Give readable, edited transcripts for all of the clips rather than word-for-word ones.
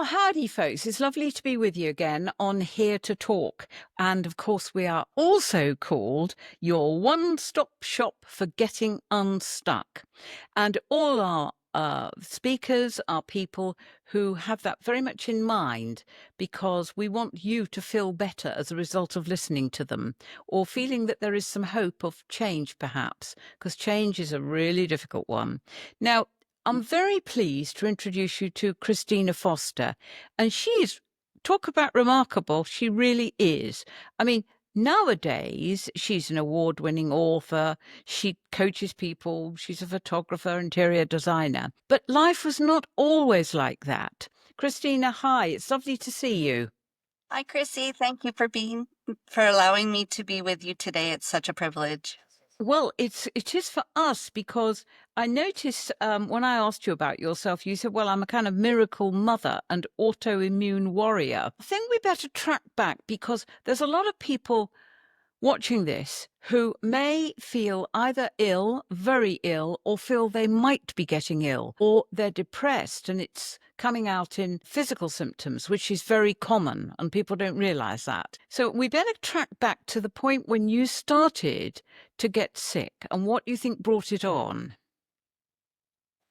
howdy, folks. It's lovely to be with you again on Here to Talk. And of course, we are also called your one-stop shop for getting unstuck. And all our speakers are people who have that very much in mind, because we want you to feel better as a result of listening to them, or feeling that there is some hope of change, perhaps, because change is a really difficult one. Now, I'm very pleased to introduce you to Kristina Foster. And she's, talk about remarkable, she really is. I mean, nowadays, she's an award-winning author. She coaches people. She's a photographer, interior designer. But life was not always like that. Kristina, hi. It's lovely to see you. Hi, Chrissie. Thank you for allowing me to be with you today. It's such a privilege. Well, it is for us, because I noticed when I asked you about yourself, you said, well, I'm a kind of miracle mother and autoimmune warrior. I think we better track back, because there's a lot of people watching this who may feel either ill, very ill, or feel they might be getting ill, or they're depressed and it's coming out in physical symptoms, which is very common, and people don't realize that. So we better track back to the point when you started to get sick and what you think brought it on.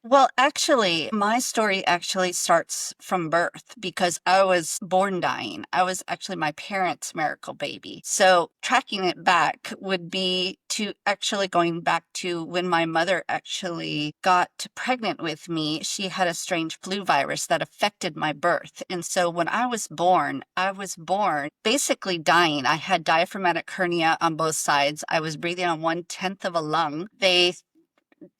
Well, actually, my story actually starts from birth because I was born dying. I was actually my parents' miracle baby. So tracking it back would be to actually going back to when my mother actually got pregnant with me. She had a strange flu virus that affected my birth. And so when I was born basically dying. I had diaphragmatic hernia on both sides. I was breathing on 1/10 of a lung. They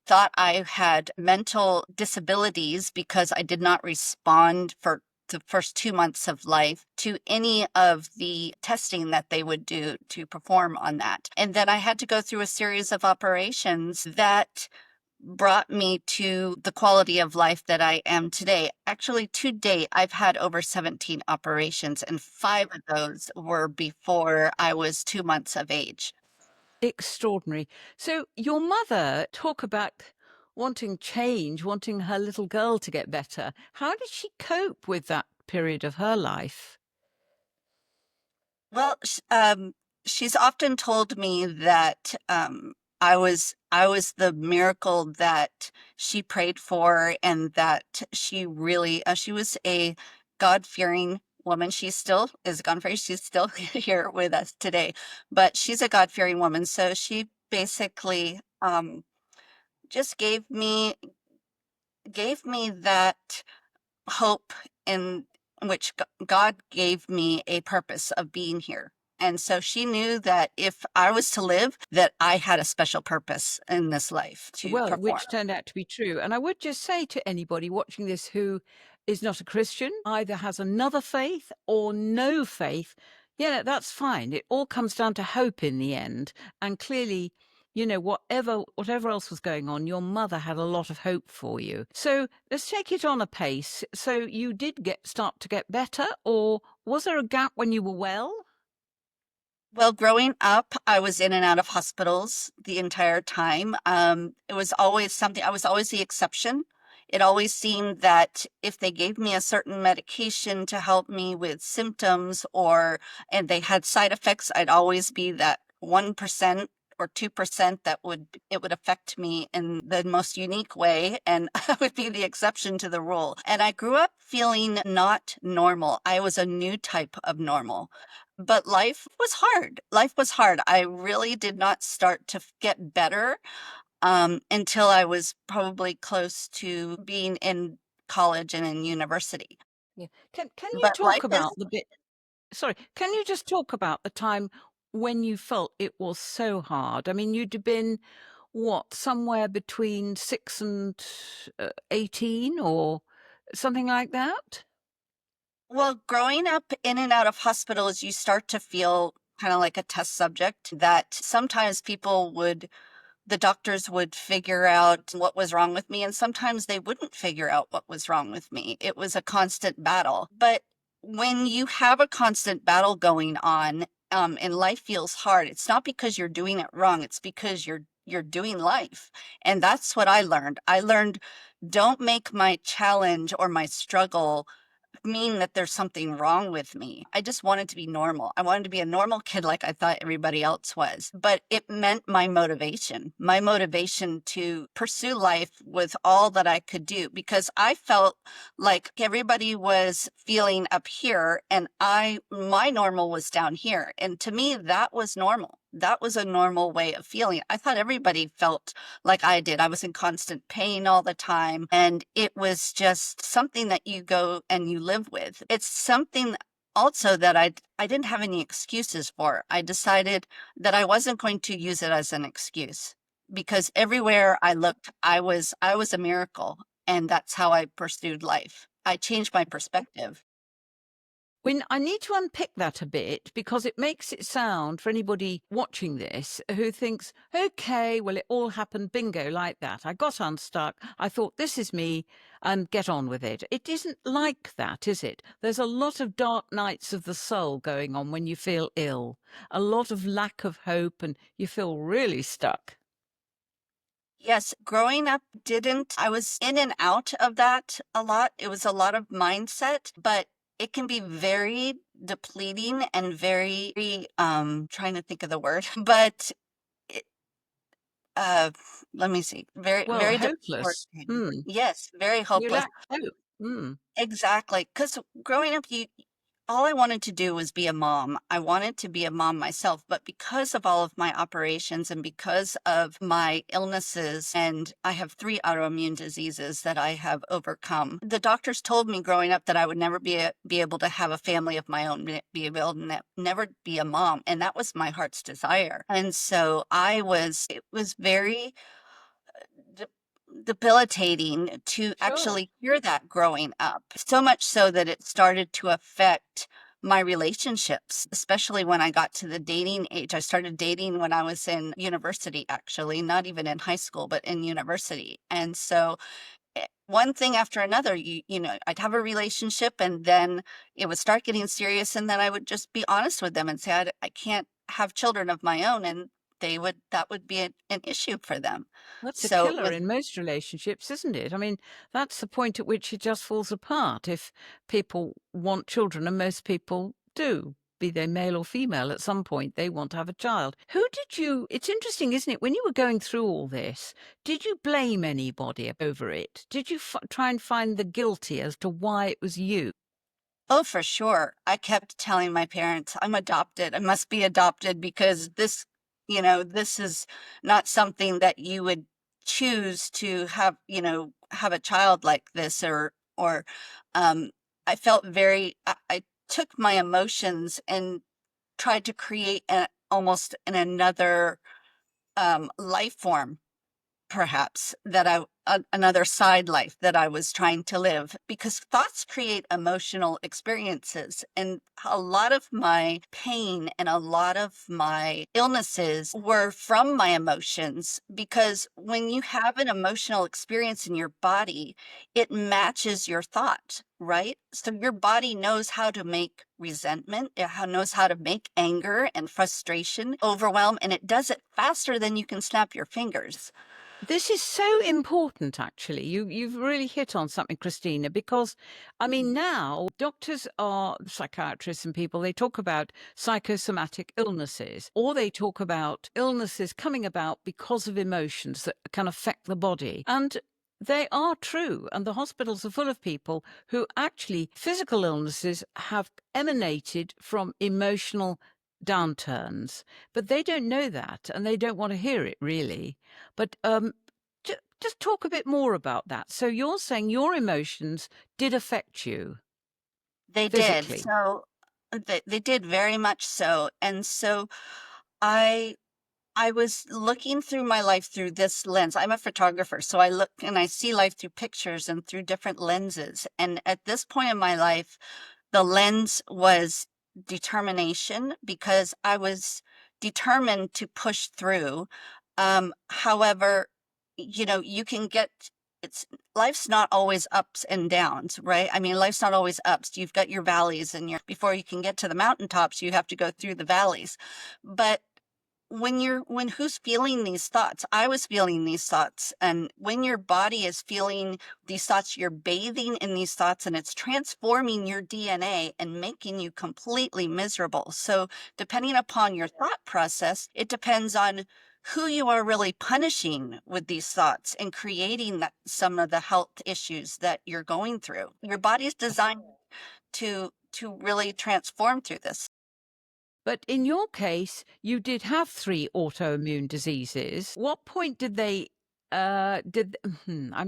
thought I had mental disabilities because I did not respond for the first 2 months of life to any of the testing that they would do to perform on that. And then I had to go through a series of operations that brought me to the quality of life that I am today. Actually, to date, I've had over 17 operations, and 5 of those were before I was 2 months of age. Extraordinary. So your mother, talk about wanting change, wanting her little girl to get better. How did she cope with that period of her life? Well, she's often told me that I was the miracle that she prayed for, and that she was a God-fearing woman. She still is God-fearing. She's still here with us today, but she's a God-fearing woman. So she basically just gave me that hope in which God gave me a purpose of being here. And so she knew that if I was to live, that I had a special purpose in this life to Well, perform. which turned out to be true. And I would just say to anybody watching this who is not a Christian, either has another faith or no faith, yeah, that's fine. It all comes down to hope in the end. And clearly, whatever else was going on, your mother had a lot of hope for you. So let's take it on a pace. So you did start to get better, or was there a gap when you were well? Well, growing up, I was in and out of hospitals the entire time. It was always something, I was always the exception. It always seemed that if they gave me a certain medication to help me with symptoms, and they had side effects, I'd always be that 1% or 2% it would affect me in the most unique way, and I would be the exception to the rule. And I grew up feeling not normal. I was a new type of normal. But life was hard. Life was hard. I really did not start to get better until I was probably close to being in college and in university. Yeah. Can you But talk life about is the bit? Sorry, can you just talk about the time when you felt it was so hard? I mean, you'd been, what, somewhere between 6 and 18 or something like that? Well, growing up in and out of hospitals, you start to feel kind of like a test subject that sometimes the doctors would figure out what was wrong with me, and sometimes they wouldn't figure out what was wrong with me. It was a constant battle. But when you have a constant battle going on, and life feels hard, it's not because you're doing it wrong, it's because you're doing life. And that's what I learned. I learned, don't make my challenge or my struggle mean that there's something wrong with me. I just wanted to be normal. I wanted to be a normal kid like I thought everybody else was. But it meant my motivation to pursue life with all that I could do, because I felt like everybody was feeling up here and my normal was down here. And to me, that was normal. That was a normal way of feeling. I thought everybody felt like I did. I was in constant pain all the time. And it was just something that you go and you live with. It's something also that I didn't have any excuses for. I decided that I wasn't going to use it as an excuse, because everywhere I looked, I was a miracle. And that's how I pursued life. I changed my perspective. When I need to unpick that a bit because it makes it sound for anybody watching this who thinks, okay, well, it all happened bingo like that. I got unstuck. I thought, this is me, and get on with it. It isn't like that, is it? There's a lot of dark nights of the soul going on when you feel ill, a lot of lack of hope, and you feel really stuck. Yes, growing up didn't I was in and out of that a lot. It was a lot of mindset, but it can be very depleting and trying to think of the word, but it, uh let me see. Very Well, very hopeless. debilitating. Hmm. Yes, very You hopeless. lack hope. Hmm. Exactly. Because growing up, all I wanted to do was be a mom. I wanted to be a mom myself, but because of all of my operations and because of my illnesses, and I have three autoimmune diseases that I have overcome, the doctors told me growing up that I would never be able to have a family of my own, be able to never be a mom, and that was my heart's desire. And so it was very de- debilitating to Sure. actually hear that growing up. So much so that it started to affect my relationships, especially when I got to the dating age. I started dating when I was in university, actually, not even in high school, but in university. And so one thing after another, I'd have a relationship and then it would start getting serious. And then I would just be honest with them and say, I can't have children of my own. And that would be an issue for them. That's a So killer with in most relationships, isn't it? I mean, that's the point at which it just falls apart if people want children, and most people do, be they male or female, at some point they want to have a child. It's interesting, isn't it? When you were going through all this, did you blame anybody over it? Did you try and find the guilty as to why it was you? Oh, for sure. I kept telling my parents, I'm adopted. I must be adopted because this is not something that you would choose to have, have a child like this or um I felt I took my emotions and tried to create almost another life form, perhaps, another side life that I was trying to live, because thoughts create emotional experiences. And a lot of my pain and a lot of my illnesses were from my emotions, because when you have an emotional experience in your body, it matches your thought, right? So your body knows how to make resentment, knows how to make anger and frustration, overwhelm, and it does it faster than you can snap your fingers. This is so important, actually. You've really hit on something, Christina, because I mean, now doctors are psychiatrists and people, they talk about psychosomatic illnesses, or they talk about illnesses coming about because of emotions that can affect the body. And they are true. And the hospitals are full of people who actually physical illnesses have emanated from emotional downturns, but they don't know that and they don't want to hear it really. But just talk a bit more about that. So you're saying your emotions did affect you They did. physically. So they did very much so. And so I I was looking through my life through this lens. I'm a photographer, so I look and I see life through pictures and through different lenses. And at this point in my life, the lens was determination, because I was determined to push through. However, you can get it's life's not always ups and downs, right? I mean, life's not always ups. You've got your valleys, and before you can get to the mountaintops, you have to go through the valleys. But when who's feeling these thoughts? I was feeling these thoughts. And when your body is feeling these thoughts, you're bathing in these thoughts and it's transforming your DNA and making you completely miserable. So depending upon your thought process, it depends on who you are really punishing with these thoughts and creating some of the health issues that you're going through. Your body's designed to really transform through this. But in your case, you did have three autoimmune diseases. What point did they, I'm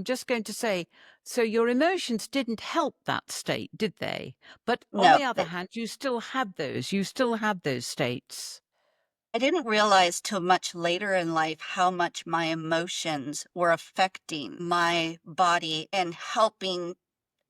just going to say, so your emotions didn't help that state, did they? But on No, the other hand, you still had those states. I didn't realize till much later in life how much my emotions were affecting my body and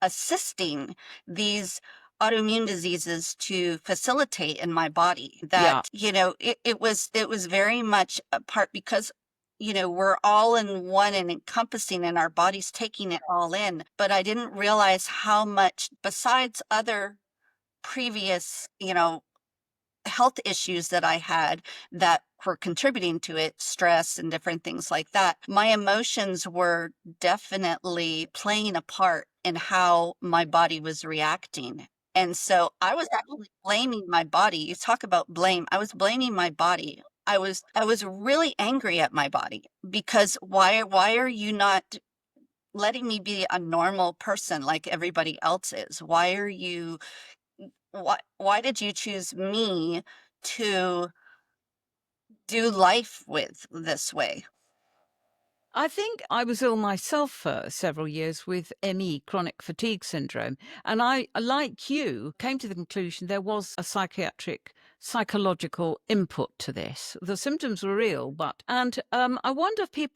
assisting these autoimmune diseases to facilitate in my body. Yeah. That, it was very much a part because, we're all in one and encompassing and our body's taking it all in. But I didn't realize how much, besides other previous, health issues that I had that were contributing to it, stress and different things like that. My emotions were definitely playing a part in how my body was reacting. And so I was actually blaming my body. You talk about blame. I was blaming my body. I was really angry at my body because why are you not letting me be a normal person like everybody else is? Why did you choose me to do life with this way? I think I was ill myself for several years with ME, chronic fatigue syndrome. And I, like you, came to the conclusion there was a psychological input to this. The symptoms were real, and I wonder if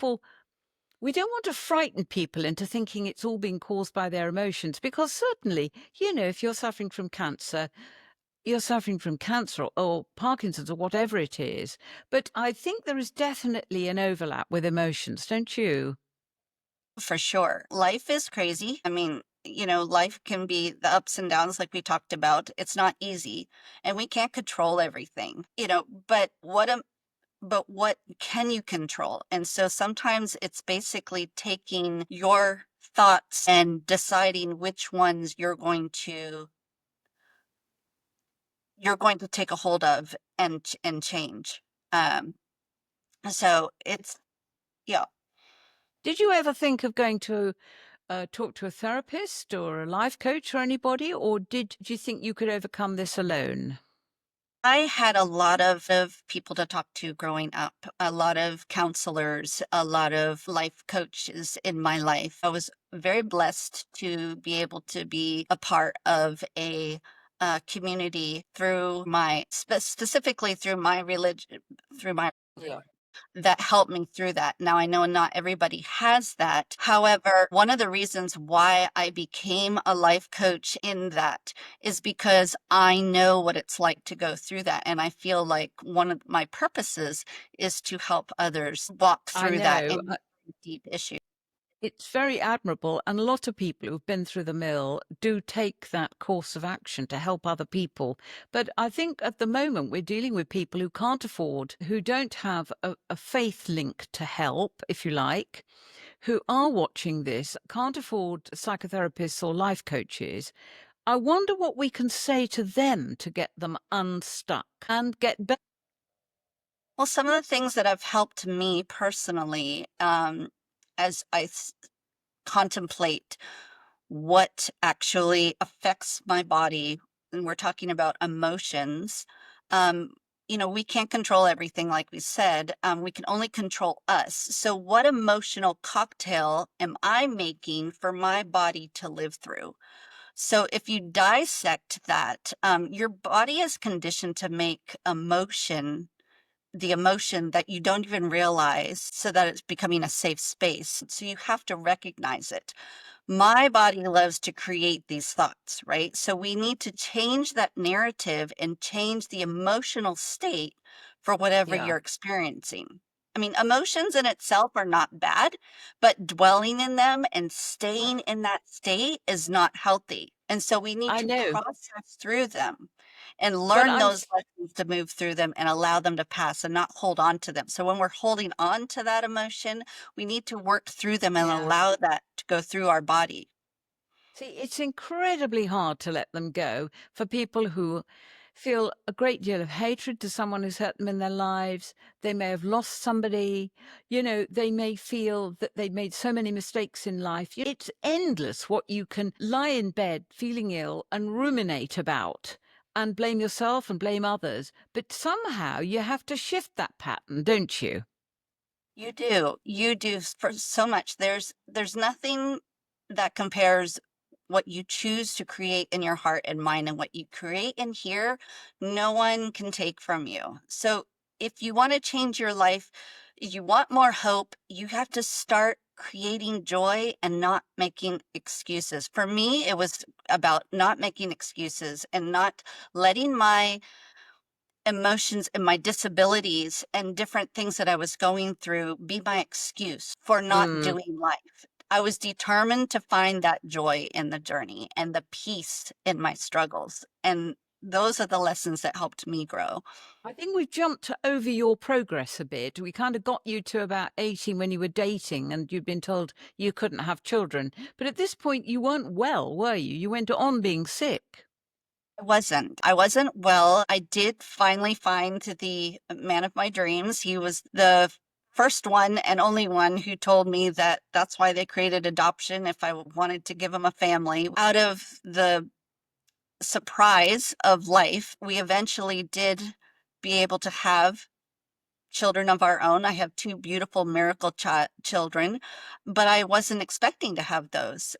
we don't want to frighten people into thinking it's all being caused by their emotions, because certainly, if you're suffering from cancer, you're suffering from cancer or Parkinson's or whatever it is. But I think there is definitely an overlap with emotions, don't you? For sure. Life is crazy. I mean, life can be the ups and downs like we talked about. It's not easy and we can't control everything, but what can you control? And so sometimes it's basically taking your thoughts and deciding which ones you're going to take a hold of and change. Um, so it's yeah. Did you ever think of going to talk to a therapist or a life coach or anybody, or do you think you could overcome this alone? I had a lot of people to talk to growing up, a lot of counselors, a lot of life coaches in my life. I was very blessed to be able to be a part of a community through specifically through my religion, through my Yeah. that helped me through that. Now, I know not everybody has that. However, one of the reasons why I became a life coach in that is because I know what it's like to go through that. And I feel like one of my purposes is to help others walk I through that know. and deep issues. It's very admirable, and a lot of people who've been through the mill do take that course of action to help other people. But I think at the moment we're dealing with people who can't afford, who don't have a faith link to help, if you like, who are watching this, can't afford psychotherapists or life coaches. I wonder what we can say to them to get them unstuck and get better. Well, some of the things that have helped me personally, as contemplate what actually affects my body, and we're talking about emotions. um we can't control everything, like we said. We can only control us. So what emotional cocktail am I making for my body to live through? So if you dissect that, your body is conditioned to make the emotion that you don't even realize, so that it's becoming a safe space. So you have to recognize it. My body loves to create these thoughts, right? So we need to change that narrative and change the emotional state for whatever Yeah, you're experiencing. I mean, emotions in itself are not bad, but dwelling in them and staying in that state is not healthy. And so we need I to know. process through them. and But learn I'm those lessons to move through them and allow them to pass and not hold on to them. So when we're holding on to that emotion, we need to work through them and yeah. allow that to go through our body. See, it's incredibly hard to let them go for people who feel a great deal of hatred to someone who's hurt them in their lives. They may have lost somebody. They may feel that they've made so many mistakes in life. It's endless what you can lie in bed feeling ill and ruminate about and blame yourself and blame others. But somehow you have to shift that pattern, don't you? You do. You do for so much. There's nothing that compares what you choose to create in your heart and mind and what you create in here, no one can take from you. So if you want to change your life, if you want more hope, you have to start creating joy and not making excuses. For me, it was about not making excuses and not letting my emotions and my disabilities and different things that I was going through be my excuse for not Mm. doing life. I was determined to find that joy in the journey and the peace in my struggles. And those are the lessons that helped me grow. I think we've jumped over your progress a bit. We kind of got you to about 18 when you were dating and you'd been told you couldn't have children. But at this point, you weren't well, were you? You went on being sick. I wasn't well. I did finally find the man of my dreams. He was the first one and only one who told me that that's why they created adoption if I wanted to give him a family. Out of the surprise of life, we eventually did be able to have children of our own. I have two beautiful miracle children, but I wasn't expecting to have those.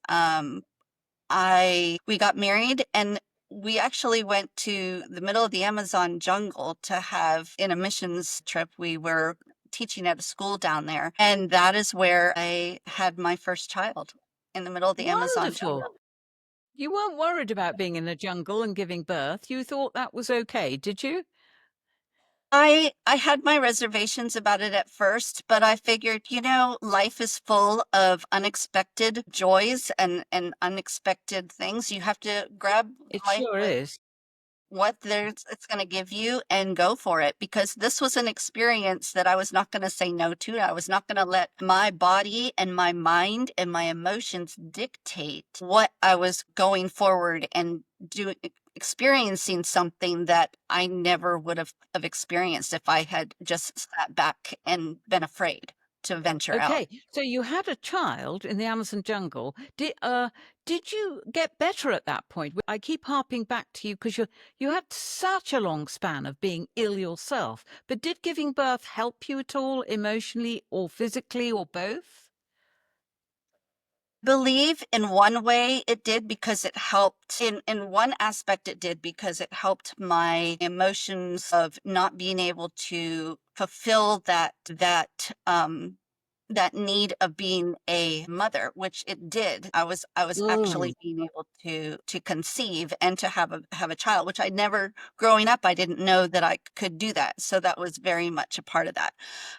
I we got married and we actually went to the middle of the Amazon jungle to have in a missions trip. We were teaching at a school down there, and that is where I had my first child in the middle of the Amazon Wonderful. jungle. You weren't worried about being in the jungle and giving birth. You thought that was okay, did you? I had my reservations about it at first, but I figured, life is full of unexpected joys and unexpected things. You have to grab It life sure with is. what there's it's going to give you and go for it, because this was an experience that I was not going to say no to. I was not going to let my body and my mind and my emotions dictate what I was going forward and doing, experiencing something that I never would have experienced if I had just sat back and been afraid to venture out. Okay, so you had a child in the Amazon jungle. Did you get better at that point? I keep harping back to you because you had such a long span of being ill yourself. But did giving birth help you at all, emotionally or physically or both? Believe in one way it did, because it helped in one aspect. It did because it helped my emotions of not being able to fulfill that need of being a mother, which it did. I was Mm. actually being able to conceive and to have a child, which I never, growing up, I didn't know that I could do that. So that was very much a part of that.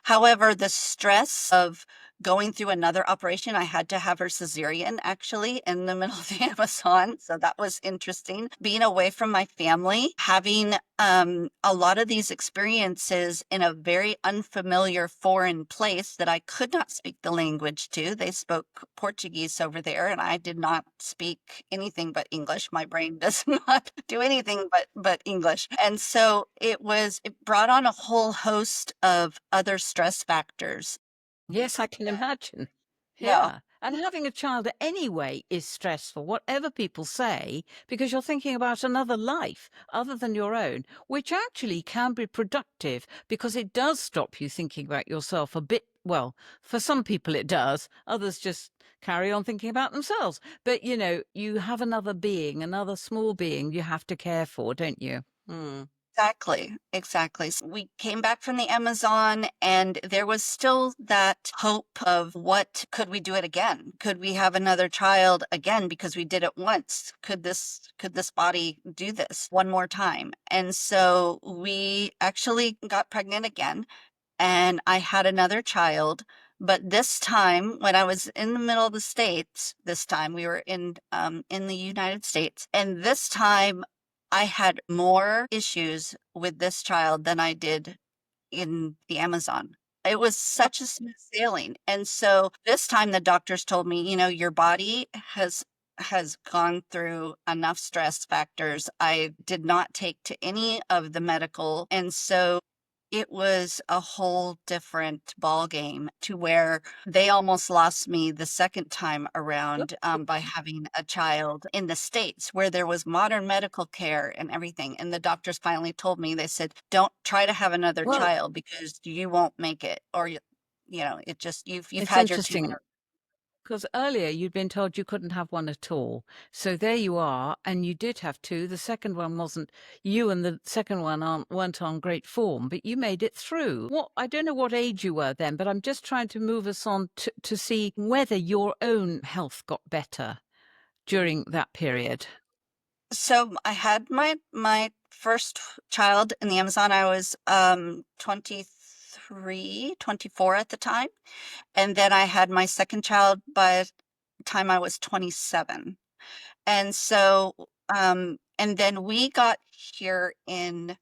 However, the stress of going through another operation, I had to have her cesarean actually in the middle of the Amazon. So that was interesting. Being away from my family, having a lot of these experiences in a very unfamiliar foreign place that I could not speak the language to. They spoke Portuguese over there, and I did not speak anything but English. My brain does not do anything but English. And so it brought on a whole host of other stress factors. Yes, I can imagine. Yeah. Yeah. And having a child anyway is stressful, whatever people say, because you're thinking about another life other than your own, which actually can be productive because it does stop you thinking about yourself a bit. Well, for some people it does. Others just carry on thinking about themselves. But, you have another being, another small being you have to care for, don't you? Mm. Exactly, exactly. We came back from the Amazon and there was still that hope of, what could we do it again? Could we have another child again, because we did it once? Could this body do this one more time? And so we actually got pregnant again, and I had another child. But this time, when I was in the middle of the States, this time we were in the United States, and this time I had more issues with this child than I did in the Amazon. It was such a smooth sailing. And so this time the doctors told me, your body has gone through enough stress factors. I did not take to any of the medical. And so it was a whole different ball game to where they almost lost me the second time around by having a child in the States where there was modern medical care and everything. And the doctors finally told me, they said, don't try to have another Well, child because you won't make it. Or, it just, you've it's had your two. interesting because earlier you'd been told you couldn't have one at all. So there you are, and you did have two. The second one wasn't, you and the second one weren't on great form, but you made it through. I don't know what age you were then, but I'm just trying to move us on to see whether your own health got better during that period. So I had my first child in the Amazon. I was 23, 24 at the time. And then I had my second child by the time I was 27. And so and then we got here in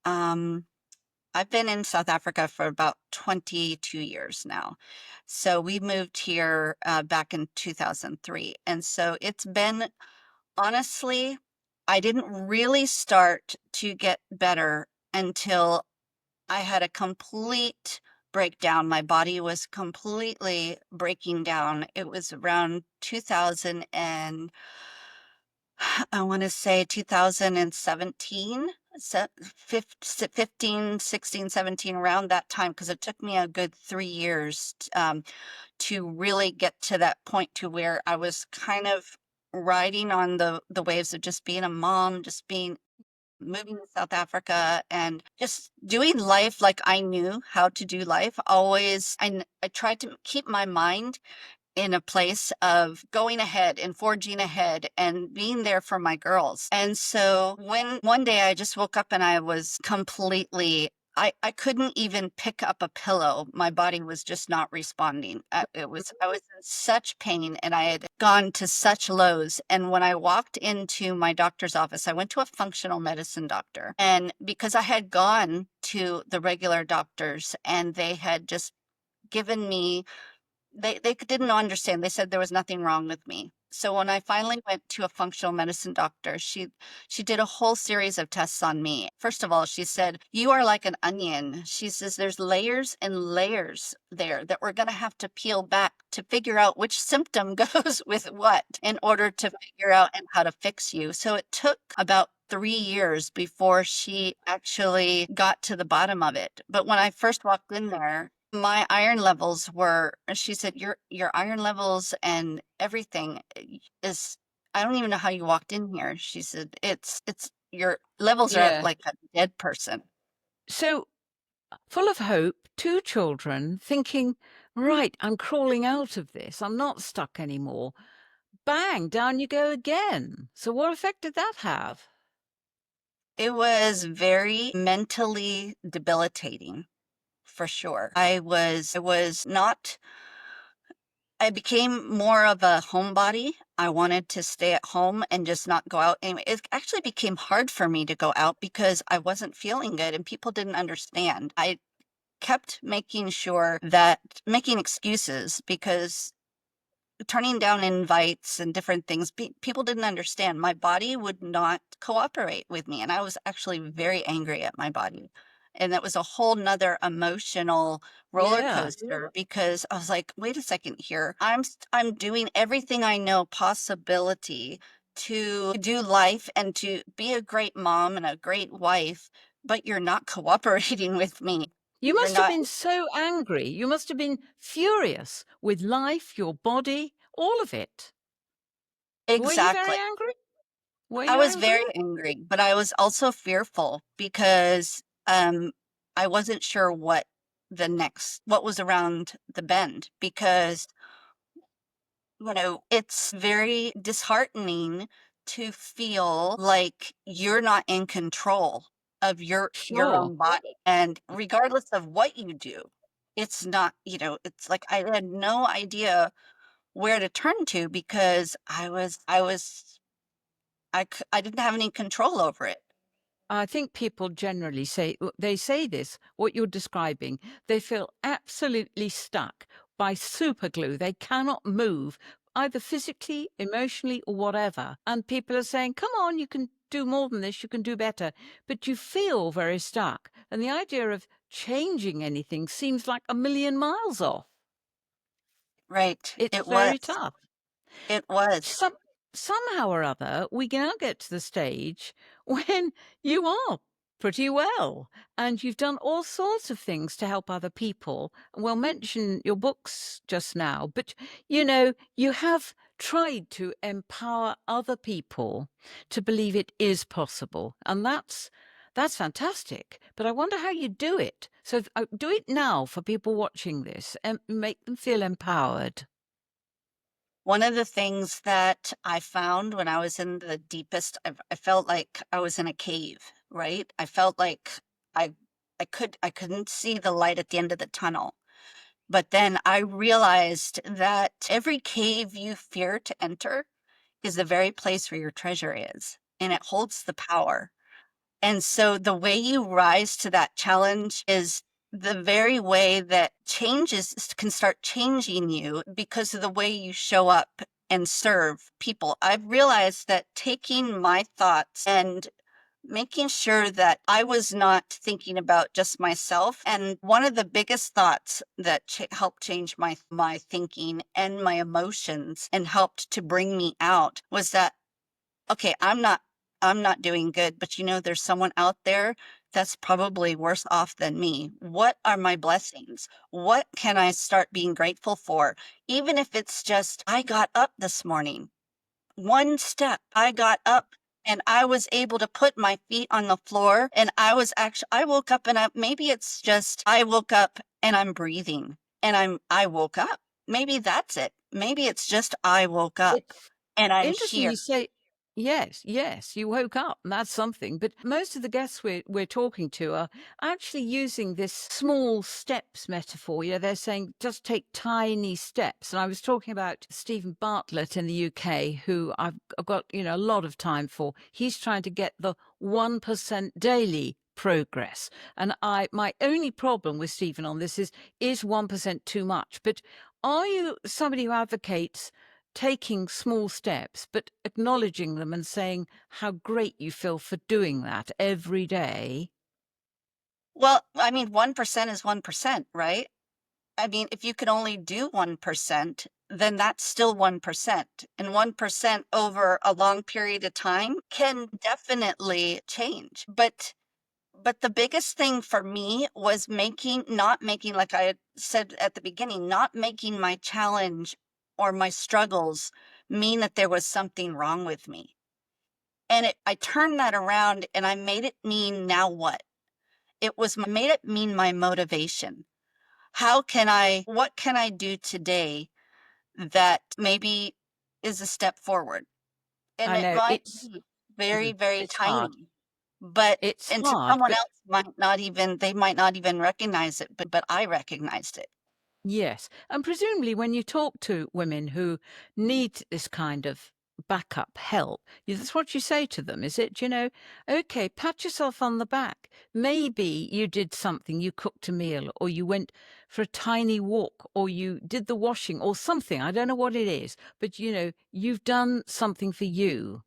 I've been in South Africa for about 22 years now. So we moved here back in 2003. And so it's been, honestly, I didn't really start to get better until I had a complete breakdown. My body was completely breaking down. It was around 2000 and I want to say 2017, 15, 16, 17, around that time, because it took me a good 3 years to really get to that point to where I was kind of riding on the waves of just being a mom, just being moving to South Africa and just doing life like I knew how to do life. Always, I tried to keep my mind in a place of going ahead and forging ahead and being there for my girls. And so when one day I just woke up and I was completely, I couldn't even pick up a pillow. My body was just not responding. I was in such pain and I had gone to such lows. And when I walked into my doctor's office, I went to a functional medicine doctor. And because I had gone to the regular doctors and they had just given me, they didn't understand. They said there was nothing wrong with me. So when I finally went to a functional medicine doctor, she did a whole series of tests on me. First of all, she said, "You are like an onion." She says, "There's layers and layers there that we're going to have to peel back to figure out which symptom goes with what in order to figure out and how to fix you." So it took about 3 years before she actually got to the bottom of it. But when I first walked in there, my iron levels were, she said, your iron levels and everything is, I don't even know how you walked in here. She said, it's your levels are at Yeah. like a dead person. So full of hope, two children, thinking, right, I'm crawling out of this. I'm not stuck anymore. Bang, down you go again. So what effect did that have? It was very mentally debilitating for sure. I was not, I became more of a homebody. I wanted to stay at home and just not go out. And it actually became hard for me to go out because I wasn't feeling good and people didn't understand. I kept making sure that making excuses because turning down invites and different things, people didn't understand. My body would not cooperate with me. And I was actually very angry at my body. And that was a whole nother emotional roller Yeah. coaster because I was like, wait a second here. I'm doing everything I know possibility to do life and to be a great mom and a great wife, but you're not cooperating with me. You You're must have not. been so angry. You must have been furious with life, your body, all of it. Were you very Exactly. angry? Were I you was angry? very angry, but I was also fearful because I wasn't sure what was around the bend because it's very disheartening to feel like you're not in control of your Sure. own body. And regardless of what you do, it's not, it's like I had no idea where to turn to because I didn't have any control over it. I think people generally say they say this, what you're describing. They feel absolutely stuck by super glue. They cannot move either physically, emotionally, or whatever. And people are saying, come on, you can do more than this, you can do better. But you feel very stuck. And the idea of changing anything seems like a million miles off. Right. It's It very was. tough. It was. Some somehow or other, we now get to the stage when you are pretty well and you've done all sorts of things to help other people. We'll mention your books just now, but you have tried to empower other people to believe it is possible. And that's fantastic. But I wonder how you do it. So do it now for people watching this and make them feel empowered. One of the things that I found when I was in the deepest, I felt like I was in a cave, right? I felt like I I couldn't see the light at the end of the tunnel. But then I realized that every cave you fear to enter is the very place where your treasure is, and it holds the power. And so the way you rise to that challenge is the very way that changes can start changing you because of the way you show up and serve people. I've realized that taking my thoughts and making sure that I was not thinking about just myself. And one of the biggest thoughts that helped change my thinking and my emotions and helped to bring me out was that, okay, I'm not doing good, but there's someone out there that's probably worse off than me. What are my blessings? What can I start being grateful for? Even if it's just I got up this morning. One step, I got up and I was able to put my feet on the floor and I woke up and maybe it's just I woke up and I'm breathing and I woke up. Maybe that's it. Maybe it's just I woke up It's and I'm interesting here. you say yes, yes, you woke up, and that's something. But most of the guests we're talking to are actually using this small steps metaphor. They're saying just take tiny steps. And I was talking about Stephen Bartlett in the UK, who I've got, a lot of time for. He's trying to get the 1% daily progress. And my only problem with Stephen on this is 1% too much? But are you somebody who advocates taking small steps, but acknowledging them and saying how great you feel for doing that every day? Well, I mean, 1% is 1%, right? I mean, if you could only do 1%, then that's still 1%. And 1% over a long period of time can definitely change. But the biggest thing for me was not making, like I had said at the beginning, not making my challenge or my struggles mean that there was something wrong with me. And I turned that around and I made it mean now what? Made it mean my motivation. What can I do today that maybe is a step forward? And I it know might be very, very it's hard. tiny, but It's and to hard, someone but else they might not even recognize it, but I recognized it. yes. And presumably, when you talk to women who need this kind of backup help, that's what you say to them, is it? Okay, pat yourself on the back. Maybe you did something, you cooked a meal, or you went for a tiny walk, or you did the washing, or something. I don't know what it is, but you've done something for you.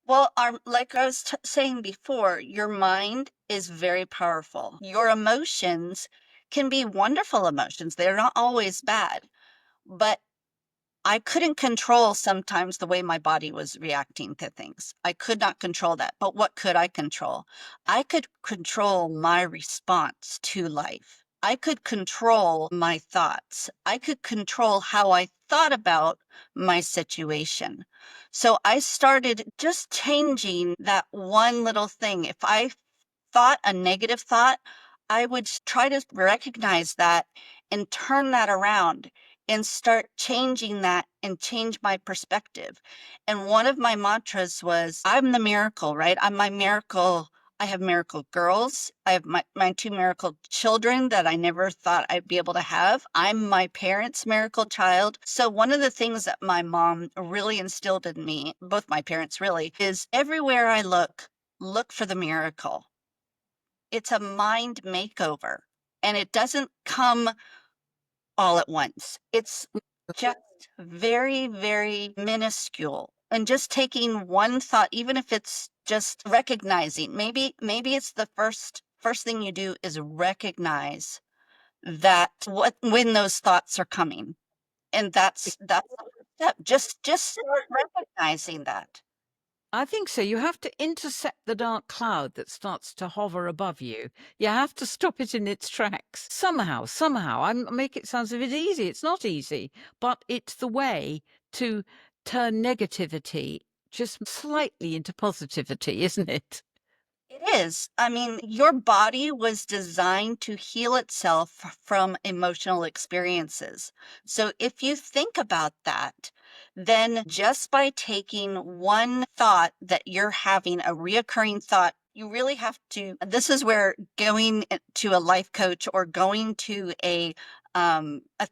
Well, like I was saying before, your mind is very powerful. Your emotions can be wonderful emotions. They're not always bad, but I couldn't control sometimes the way my body was reacting to things. I could not control that. But what could I control? I could control my response to life. I could control my thoughts. I could control how I thought about my situation. So I started just changing that one little thing. If I thought a negative thought, I would try to recognize that and turn that around and start changing that and change my perspective. And one of my mantras was, I'm the miracle, right? I'm my miracle. I have miracle girls. I have my 2 miracle children that I never thought I'd be able to have. I'm my parents' miracle child. So one of the things that my mom really instilled in me, both my parents really, is everywhere I look for the miracle. It's a mind makeover, and it doesn't come all at once. It's just very, very minuscule. And just taking one thought, even if it's just recognizing, maybe it's the first thing you do is recognize that what when those thoughts are coming. And that's the first step. Just start recognizing that. I think so. You have to intercept the dark cloud that starts to hover above you. You have to stop it in its tracks. Somehow. I make it sound a bit easy. It's not easy, but it's the way to turn negativity just slightly into positivity, isn't it? It is. I mean, your body was designed to heal itself from emotional experiences. So if you think about that, then just by taking one thought that you're having, a reoccurring thought, you really have to. This is where going to a life coach or going to a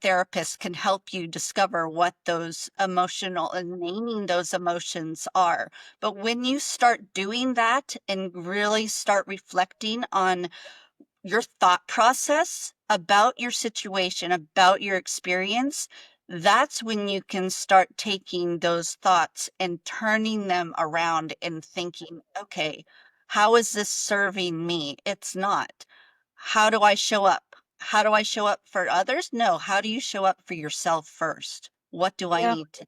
therapist can help you discover what those emotional and naming those emotions are. But when you start doing that and really start reflecting on your thought process about your situation, about your experience, that's when you can start taking those thoughts and turning them around and thinking, okay, how is this serving me? It's not. How do I show up? How do I show up for others? No, how do you show up for yourself first? What do I Yeah. need to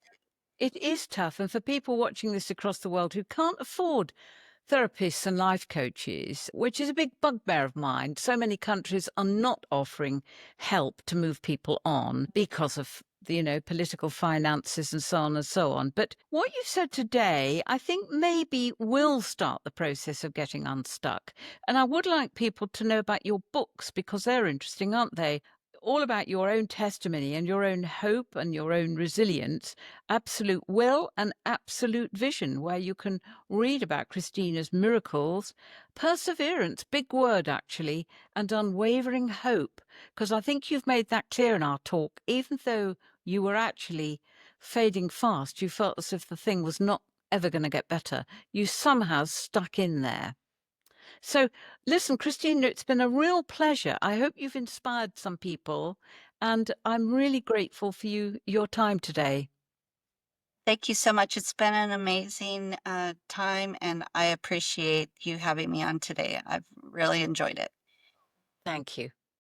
It is tough. And for people watching this across the world who can't afford therapists and life coaches, which is a big bugbear of mine, so many countries are not offering help to move people on because of political finances and so on and so on. But what you said today, I think maybe will start the process of getting unstuck. And I would like people to know about your books because they're interesting, aren't they? All about your own testimony and your own hope and your own resilience, absolute will and absolute vision, where you can read about Christina's miracles, perseverance, big word actually, and unwavering hope. Because I think you've made that clear in our talk. Even though you were actually fading fast, you felt as if the thing was not ever going to get better. You somehow stuck in there. So, listen, Christina, it's been a real pleasure. I hope you've inspired some people, and I'm really grateful for your time today. Thank you so much. It's been an amazing time, and I appreciate you having me on today. I've really enjoyed it. Thank you.